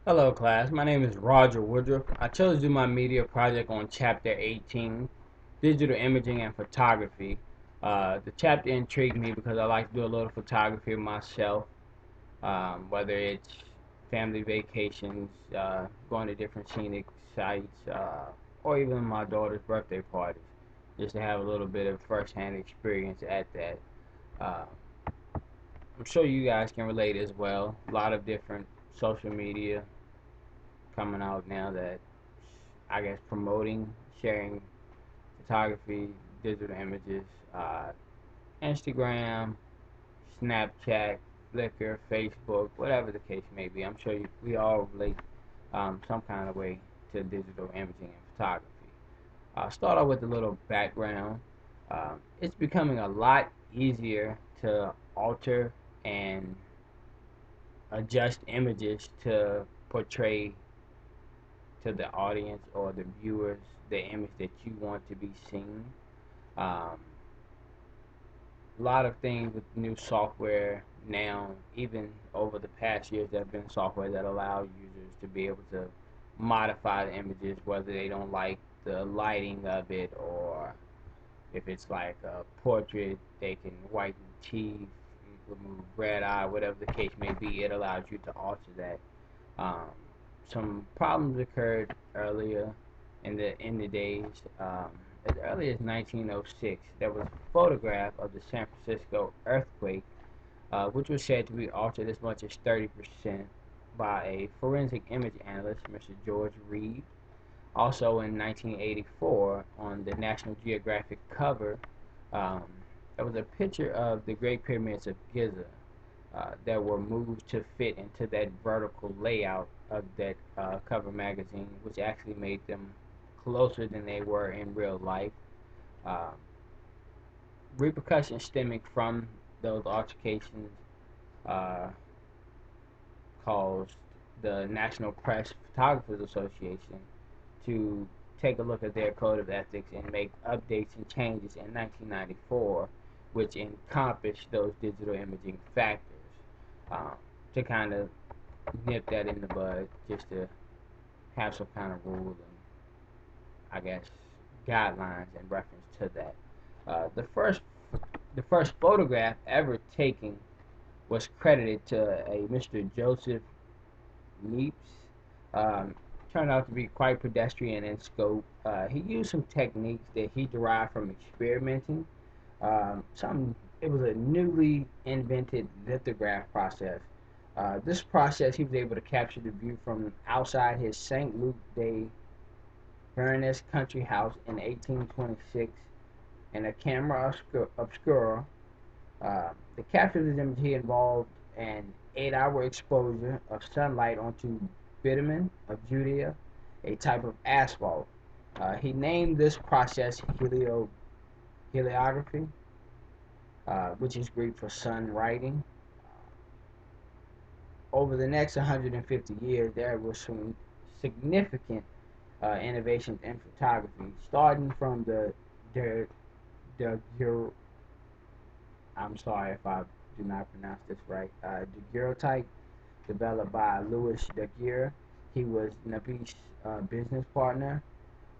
Hello class, my name is Roger Woodruff. I chose to do my media project on chapter 18, digital imaging and photography. The chapter intrigued me because I like to do a little photography myself, whether it's family vacations, going to different scenic sites, or even my daughter's birthday parties, just to have a little bit of first-hand experience at that. Uh, I'm sure you guys can relate as well. A lot of different social media coming out now that I guess promoting, sharing photography, digital images, uh, Instagram, Snapchat, Flickr, Facebook, whatever the case may be. I'm sure we all relate some kind of way to digital imaging and photography. I'll start off with a little background. It's becoming a lot easier to alter and adjust images to portray to the audience or the viewers the image that you want to be seen. Um, a lot of things with new software now, even over the past years, there have been software that allow users to be able to modify the images, whether they don't like the lighting of it or if it's like a portrait, they can whiten teeth, remove red eye, whatever the case may be. It allows you to alter that. Um, some problems occurred earlier in the days. As early as 1906, there was a photograph of the San Francisco earthquake, which was said to be altered as much as 30% by a forensic image analyst, Mr. George Reed. Also in 1984, on the National Geographic cover, um, there was a picture of the Great Pyramids of Giza that were moved to fit into that vertical layout of that cover magazine, which actually made them closer than they were in real life. Um, Repercussions stemming from those altercations uh, caused the National Press Photographers Association to take a look at their code of ethics and make updates and changes in 1994, which encompassed those digital imaging factors um, to kind of nip that in the bud, just to have some kind of rule and I guess guidelines in reference to that. Uh, the first the first photograph ever taken was credited to a Mr. Joseph Niepce. Um, Turned out to be quite pedestrian in scope. He used some techniques that he derived from experimenting. It was a newly invented lithograph process. This process, he was able to capture the view from outside his St. Luke de Varennes country house in 1826 in a camera obscura. The capture of this image he involved an 8-hour exposure of sunlight onto bitumen of Judea, a type of asphalt. He named this process heliography, which is Greek for sun writing. Over the next 150 years, there was some significant innovations in photography, starting from the, the I'm sorry if I do not pronounce this right, daguerreotype developed by Louis Daguerre. He was Nabi's business partner.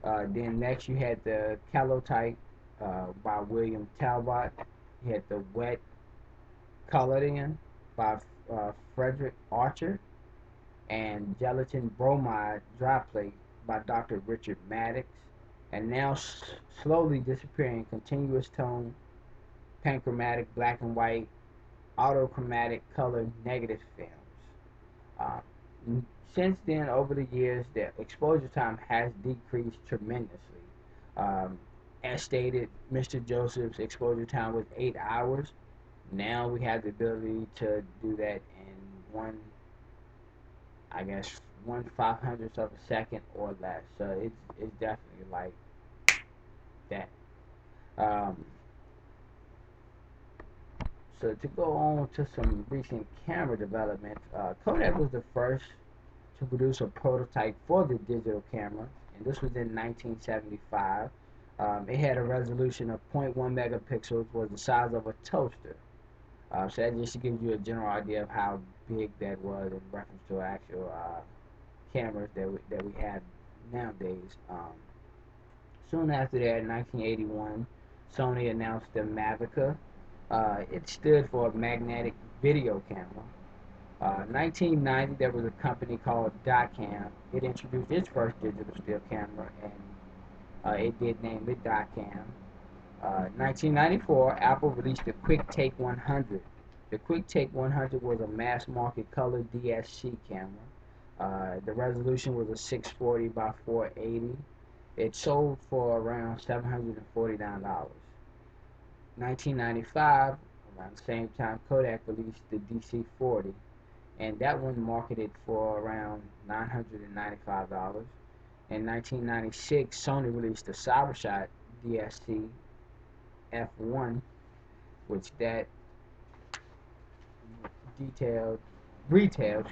Then next you had the calotype by William Talbot. You had the wet coloring by Frederick Archer, and gelatin bromide dry plate by Dr. Richard Maddox, and now slowly disappearing continuous tone panchromatic black and white autochromatic color negative films. Uh, since then, over the years, the exposure time has decreased tremendously. Um, as stated, Mr. Joseph's exposure time was 8 hours. Now we have the ability to do that in one, I guess, 1/500th of a second or less. So it's definitely like that. Um, so to go on to some recent camera development, Kodak was the first to produce a prototype for the digital camera, and this was in 1975. It had a resolution of zero point 0.1 megapixels, was the size of a toaster. So that just gives you a general idea of how big that was in reference to actual cameras that we have nowadays. Soon after that, in 1981, Sony announced the Mavica. It stood for magnetic video camera. 1990, there was a company called Dotcam. It introduced its first digital still camera, and it did name it Dotcam. 1994, Apple released the QuickTake 100. The QuickTake 100 was a mass-market color DSC camera. The resolution was a 640 by 480. It sold for around $749. 1995, around the same time, Kodak released the DC-40, and that one marketed for around $995. In 1996, Sony released the CyberShot DSC F1, which that detailed retailed,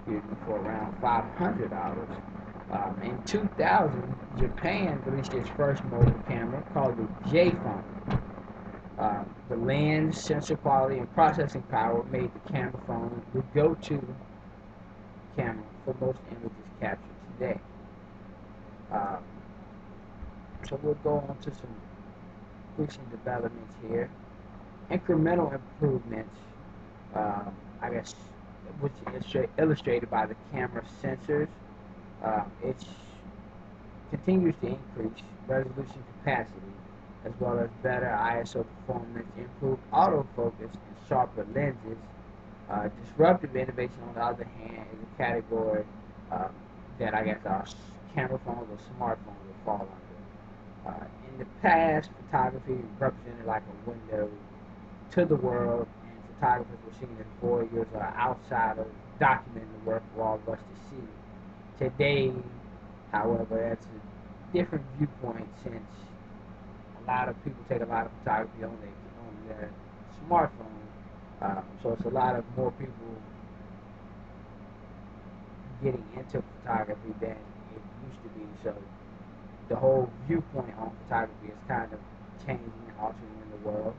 for around $500. In 2000, Japan released its first mobile camera called the J-Phone. The lens, sensor quality, and processing power made the camera phone the go-to camera for most images captured today. Uh, so we'll go on to some recent developments here. Incremental improvements, I guess, which is illustrated by the camera sensors. It continues to increase resolution capacity, as well as better ISO performance, improved autofocus, and sharper lenses. Disruptive innovation, on the other hand, is a category that I guess our camera phones or smartphones will fall under. In the past, photography represented like a window to the world, and photographers were seen as voyeurs or outsiders documenting the work for all of us to see. Today, however, that's a different viewpoint, since a lot of people take a lot of photography on their smartphone. So it's a lot of more people getting into photography than it used to be. So the whole viewpoint on photography is kind of changing and altering in the world.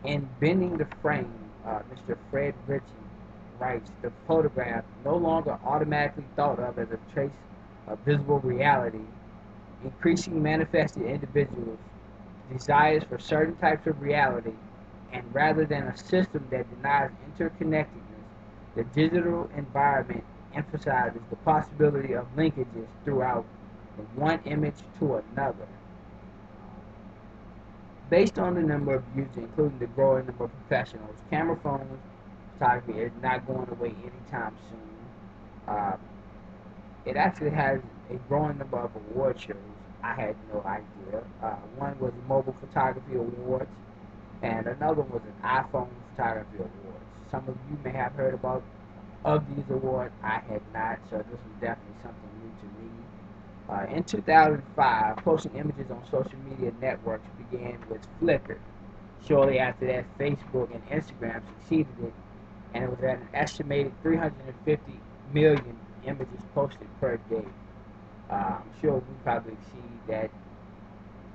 In Bending the Frame, Mr. Fred Ritchie writes, the photograph, no longer automatically thought of as a trace of visible reality, increasingly manifested individuals' desires for certain types of reality, and rather than a system that denies interconnectedness, the digital environment emphasizes the possibility of linkages throughout from one image to another. Based on the number of users, including the growing number of professionals, camera phones photography is not going away anytime soon. It actually has a growing number of award shows. I had no idea. One was Mobile Photography Awards, and another was an iPhone Photography Awards. Some of you may have heard about of these awards. I had not, so this was definitely something new to me. In 2005, posting images on social media networks began with Flickr. Shortly after that, Facebook and Instagram succeeded it, and it was at an estimated 350 million images posted per day. I'm sure we probably exceed that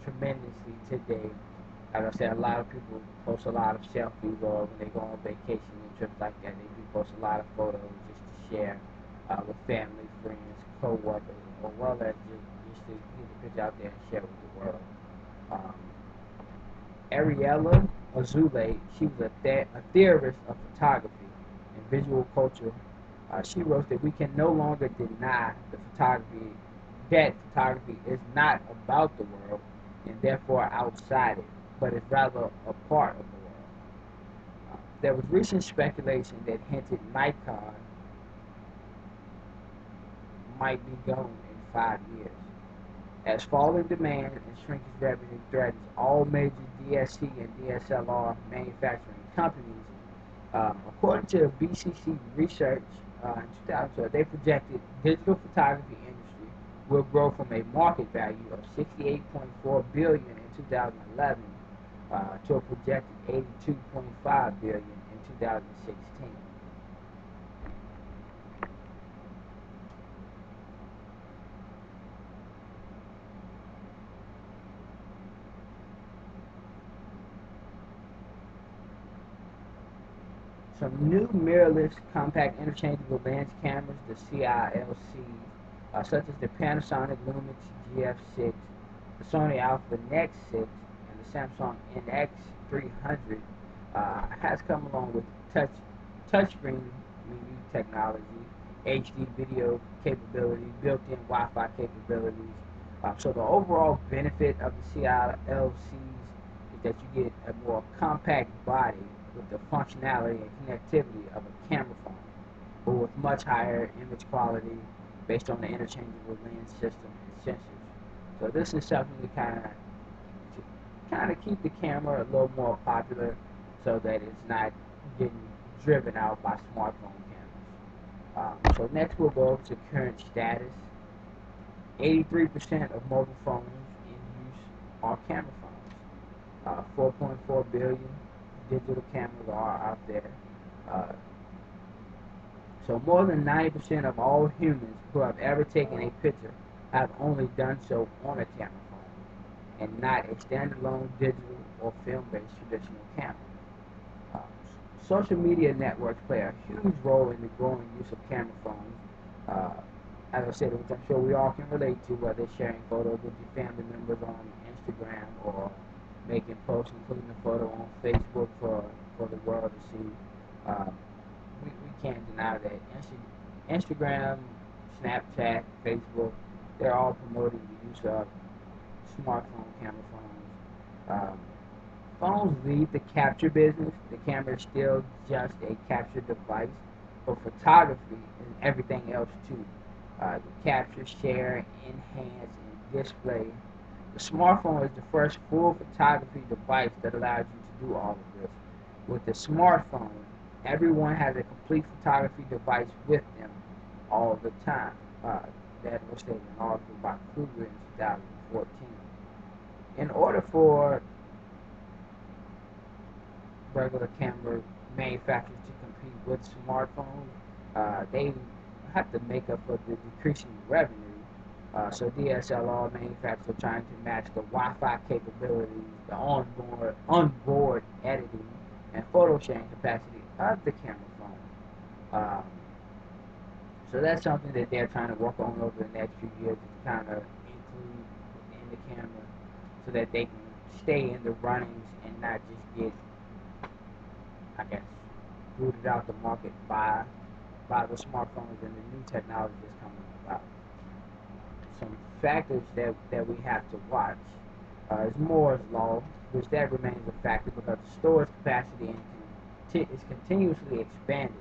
tremendously today. Like I said, a lot of people post a lot of selfies, or when they go on vacation and trips like that, they do post a lot of photos just to share with family, friends, co-workers, or well as just to get the picture out there and share with the world. Um, Ariella Azoulay, she was a theorist of photography and visual culture. She wrote that we can no longer deny that photography is not about the world and therefore outside it, but is rather a part of the world. There was recent speculation that hinted Nikon might be gone in 5 years, as falling demand and shrinking revenue threatens all major DSC and DSLR manufacturing companies. According to BCC Research in 2012, they projected digital photography industry will grow from a market value of 68.4 billion in 2011 to a projected 82.5 billion in 2016. Some new mirrorless compact interchangeable lens cameras, the CILCs, such as the Panasonic Lumix GF6, the Sony Alpha Nex 6, and the Samsung NX300, has come along with touchscreen menu technology, HD video capability, built-in Wi-Fi capabilities. So the overall benefit of the CILCs is that you get a more compact body with the functionality and connectivity of a camera phone, but with much higher image quality based on the interchangeable lens system and sensors. So this is something to kind of keep the camera a little more popular, so that it's not getting driven out by smartphone cameras. So next we'll go over to current status. 83% of mobile phones in use are camera phones. 4.4 billion digital cameras are out there. Uh, so more than 90% of all humans who have ever taken a picture have only done so on a camera phone, and not a standalone digital or film-based traditional camera. Uh, Social media networks play a huge role in the growing use of camera phones. Uh, as I said, which I'm sure we all can relate to, whether sharing photos with your family members on Instagram or making posts, including a photo on Facebook for the world to see. Um, we can't deny that Instagram, Snapchat, Facebook, they're all promoting the use of smartphone camera phones. Phones leave the capture business. The camera is still just a capture device, but photography and everything else too. You capture, share, enhance, and display. The smartphone is the first full photography device that allows you to do all of this. With the smartphone, everyone has a complete photography device with them all the time. Uh, that was stated in an article by Kruger in 2014. In order for regular camera manufacturers to compete with smartphones, they have to make up for the decreasing revenue. So DSLR manufacturers are trying to match the Wi-Fi capabilities, the onboard editing, and photo sharing capacity of the camera phone. So that's something that they're trying to work on over the next few years to kind of include in the camera, so that they can stay in the runnings and not just get, I guess, booted out the market by the smartphones and the new technology that's coming about. Some factors that we have to watch is Moore's law, which that remains a factor because the storage capacity is continuously expanding.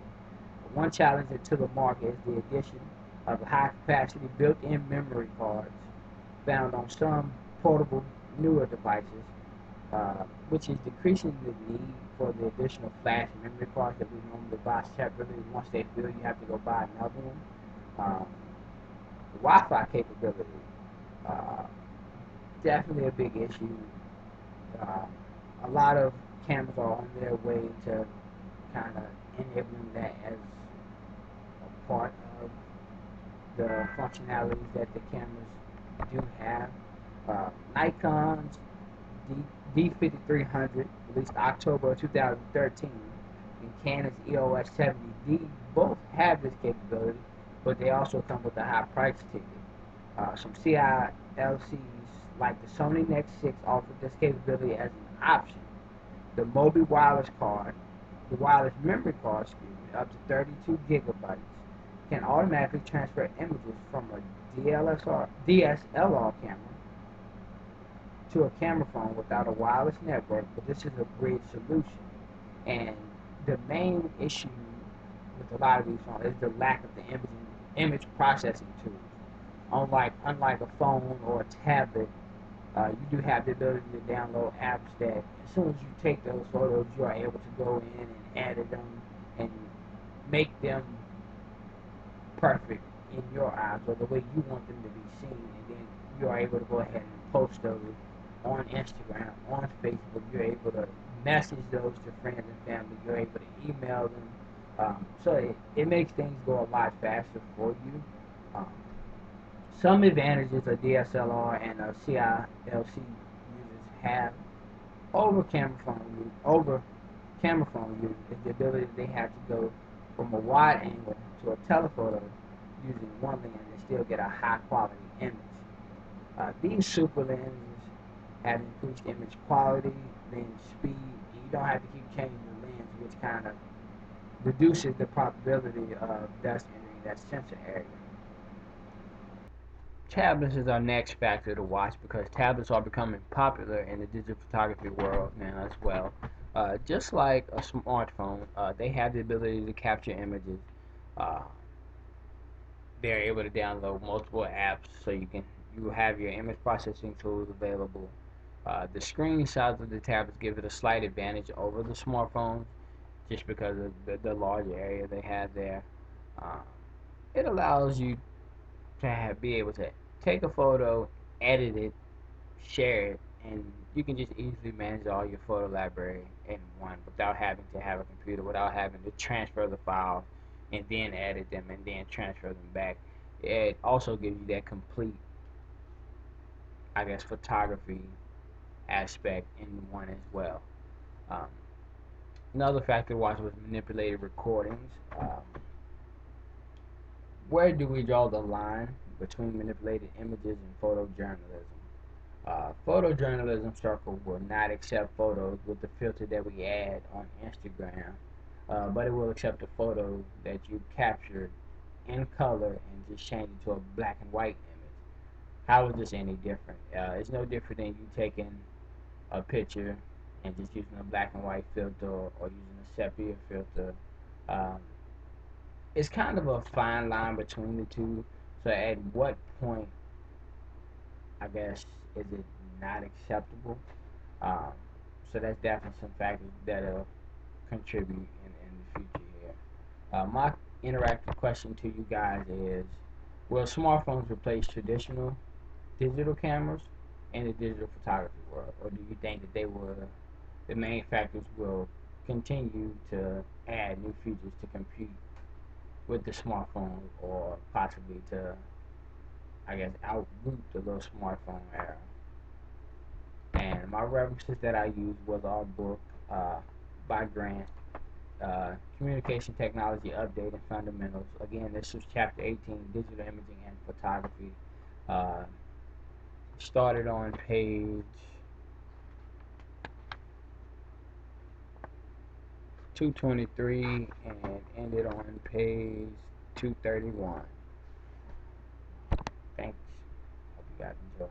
One challenge to the market is the addition of high-capacity built-in memory cards found on some portable newer devices, which is decreasing the need for the additional flash memory cards that we normally buy separately. Once they fill, you have to go buy another one. The Wi-Fi capability, uh, definitely a big issue. Uh, a lot of cameras are on their way to kind of enabling that as a part of the functionalities that the cameras do have. Nikon's D5300, released October 2013, and Canon's EOS 70D both have this capability, but they also come with a high price ticket. Some CILCs like the Sony Nex 6 offer this capability as an option. The Mobi wireless card, the wireless memory card, up to 32 gigabytes, can automatically transfer images from a DSLR camera to a camera phone without a wireless network, but this is a bridge solution. And the main issue with a lot of these phones is the lack of the image processing tools. Unlike a phone or a tablet, you do have the ability to download apps that, as soon as you take those photos, you are able to go in and edit them and make them perfect in your eyes, or the way you want them to be seen, and then you are able to go ahead and post those on Instagram, on Facebook. You're able to message those to friends and family. You're able to email them. So it makes things go a lot faster for you. Um, some advantages a DSLR and a CILC users have over camera phone use is the ability that they have to go from a wide angle to a telephoto using one lens and still get a high quality image. These super lenses have increased image quality, lens speed, and you don't have to keep changing the lens, which kind of reduces the probability of dust entering that sensor area. Tablets is our next factor to watch because tablets are becoming popular in the digital photography world now as well. Just like a smartphone, they have the ability to capture images. Uh, they're able to download multiple apps, so you have your image processing tools available. The screen size of the tablets give it a slight advantage over the smartphones, just because of the large area they have there. Uh, it allows you to be able to take a photo, edit it, share it, and you can just easily manage all your photo library in one without having to have a computer, without having to transfer the files and then edit them and then transfer them back. It also gives you that complete, I guess, photography aspect in one as well. Um, Another factor to watch was manipulated recordings. Where do we draw the line between manipulated images and photojournalism? Photojournalism circle will not accept photos with the filter that we add on Instagram, but it will accept a photo that you captured in color and just change it to a black and white image. How is this any different? It's no different than you taking a picture and just using a black and white filter or using a sepia filter. Um, it's kind of a fine line between the two. So at what point, I guess, is it not acceptable? Um, so that's definitely some factors that'll contribute in the future here. My interactive question to you guys is, will smartphones replace traditional digital cameras in the digital photography world? Or do you think that the main factors will continue to add new features to compete with the smartphone or possibly to, I guess, outroot the little smartphone era? And my references that I used was our book by Grant, Communication Technology Update and Fundamentals. Again, this was chapter 18, Digital Imaging and Photography. Uh, Started on page 223 and ended on page 231. Thanks. Hope you guys enjoy.